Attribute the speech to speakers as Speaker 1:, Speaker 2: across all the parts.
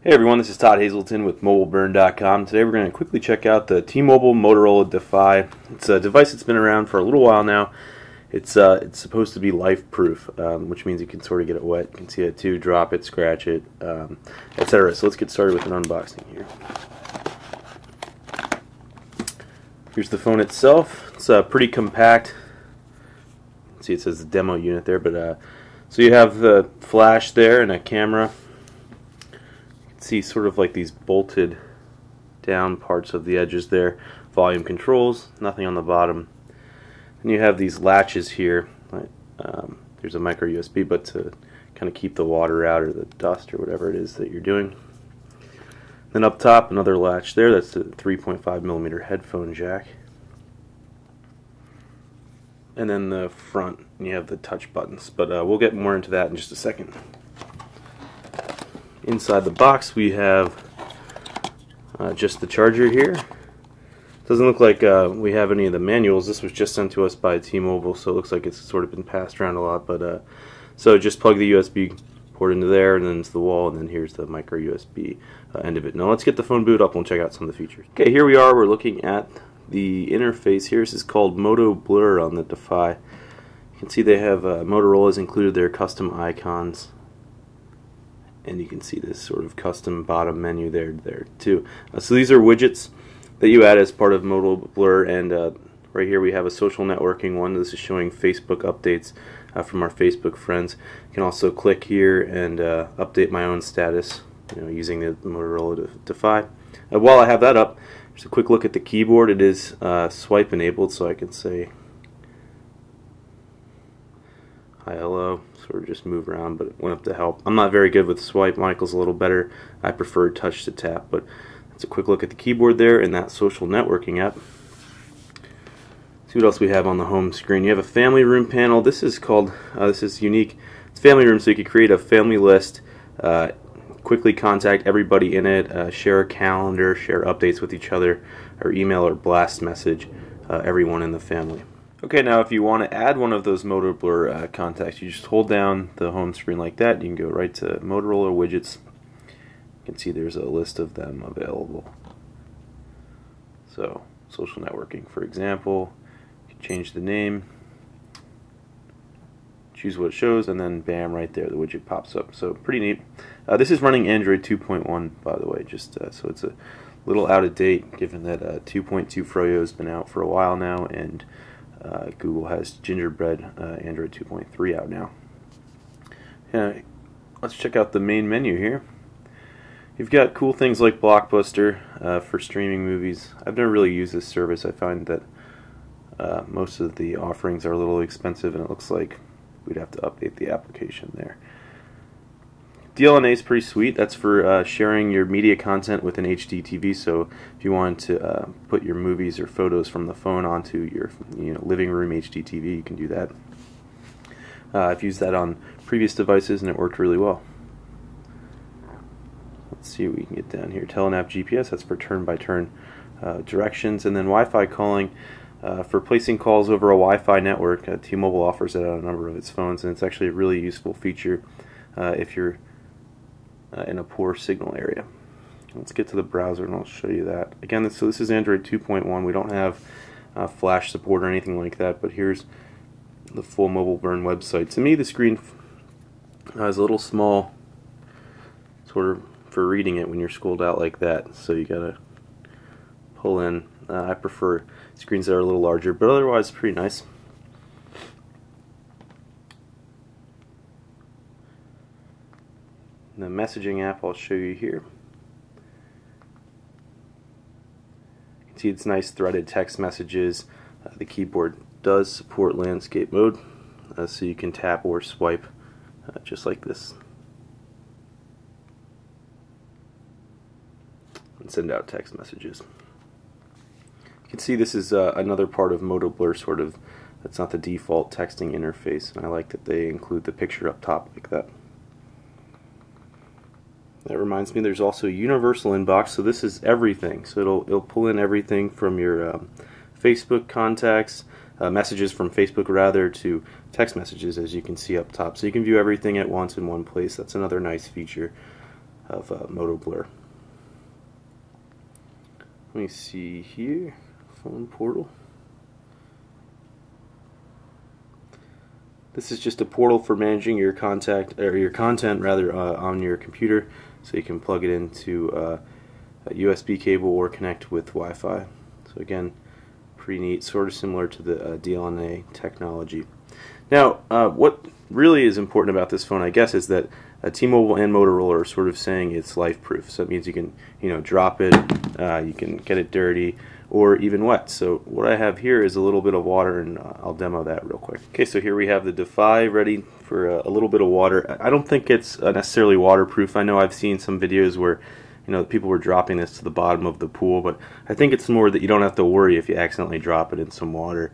Speaker 1: Hey everyone, this is Todd Hazelton with MobileBurn.com. Today we're going to quickly check out the T-Mobile Motorola DEFY. It's a device that's been around for a little while now. It's supposed to be life-proof, which means you can sort of get it wet. You can see it too, drop it, scratch it, etc. So let's get started with an unboxing here. Here's the phone itself. It's pretty compact. See, it says the demo unit there, but so you have the flash there and a camera. See sort of like these bolted down parts of the edges there, volume controls, nothing on the bottom. And you have these latches here. There's a micro USB, but to kind of keep the water out or the dust or whatever it is that you're doing. Then up top, another latch there. That's the 3.5mm headphone jack. And then the front, you have the touch buttons, but we'll get more into that in just a second. Inside the box we have just the charger here. Doesn't look like we have any of the manuals. This was just sent to us by T-Mobile, so it looks like it's sort of been passed around a lot. But so just plug the USB port into there, and then it's the wall, and then here's the micro USB end of it. Now let's get the phone booted up and we'll check out some of the features. Okay, here we are. We're looking at the interface here. This is called Moto Blur on the DEFY. You can see they have Motorola's included their custom icons. And you can see this sort of custom bottom menu there too. So these are widgets that you add as part of Moto Blur, and right here we have a social networking one. This is showing Facebook updates from our Facebook friends. You can also click here and update my own status, using the Motorola DEFY. While I have that up, just a quick look at the keyboard. It is swipe enabled, so I can say hi, hello, sort of just move around, but it went up to help. I'm not very good with swipe. Michael's a little better. I prefer touch to tap, but that's a quick look at the keyboard there and that social networking app. See what else we have on the home screen. You have a family room panel. This is called, this is unique. It's family room, so you can create a family list, quickly contact everybody in it, share a calendar, share updates with each other, or email or blast message everyone in the family. Okay, now if you want to add one of those Moto Blur contacts, you just hold down the home screen like that. You can go right to Motorola widgets. You can see there's a list of them available. So, social networking, for example. You can change the name, choose what it shows, and then bam, right there, the widget pops up. So, pretty neat. This is running Android 2.1, by the way, just so it's a little out of date, given that 2.2 Froyo has been out for a while now, and Google has Gingerbread Android 2.3 out now. Let's check out the main menu here. You've got cool things like Blockbuster for streaming movies. I've never really used this service. I find that most of the offerings are a little expensive, and it looks like we'd have to update the application there. DLNA is pretty sweet. That's for sharing your media content with an HD TV. So if you want to put your movies or photos from the phone onto your living room HD TV, you can do that. I've used that on previous devices and it worked really well. Let's see what we can get down here. Telenav GPS, that's for turn-by-turn directions. And then Wi-Fi calling. For placing calls over a Wi-Fi network, T-Mobile offers it on a number of its phones, and it's actually a really useful feature if you're in a poor signal area. Let's get to the browser and I'll show you that. Again, so this is Android 2.1. We don't have flash support or anything like that, but here's the full Mobile Burn website. To me, the screen is a little small, sort of for reading it when you're scrolled out like that, so you gotta pull in. I prefer screens that are a little larger, but otherwise pretty nice. The messaging app I'll show you here. You can see it's nice threaded text messages. The keyboard does support landscape mode, so you can tap or swipe just like this and send out text messages. You can see this is another part of Moto Blur, sort of. That's not the default texting interface, and I like that they include the picture up top like that. That reminds me, there's also a universal inbox, so this is everything. So it'll pull in everything from your Facebook contacts, messages from Facebook rather, to text messages, as you can see up top. So you can view everything at once in one place. That's another nice feature. of Moto Blur. Let me see here, phone portal. This is just a portal for managing your content on your computer, so you can plug it into a USB cable or connect with Wi-Fi. So again, pretty neat, sort of similar to the DLNA technology. Now, what really is important about this phone, I guess, is that T-Mobile and Motorola are sort of saying it's life-proof. So it means you can, drop it, you can get it dirty, or even wet. So what I have here is a little bit of water, and I'll demo that real quick. Okay, so here we have the DEFY ready for a little bit of water. I don't think it's necessarily waterproof. I know I've seen some videos where people were dropping this to the bottom of the pool, but I think it's more that you don't have to worry if you accidentally drop it in some water,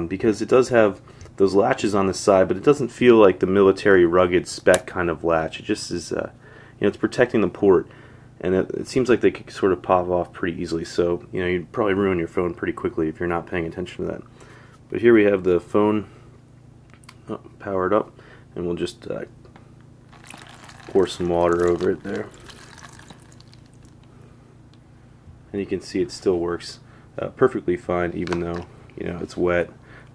Speaker 1: because it does have those latches on the side, but it doesn't feel like the military rugged spec kind of latch. It just is, it's protecting the port, and it seems like they could sort of pop off pretty easily. So you'd probably ruin your phone pretty quickly if you're not paying attention to that. But here we have the phone powered up, and we'll just pour some water over it there. And you can see it still works perfectly fine, even though it's wet.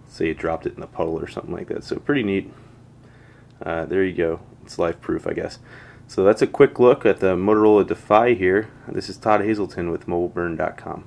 Speaker 1: Say you dropped it in a puddle or something like that. So pretty neat. There you go. It's life proof, I guess. So that's a quick look at the Motorola DEFY here. This is Todd Hazelton with MobileBurn.com.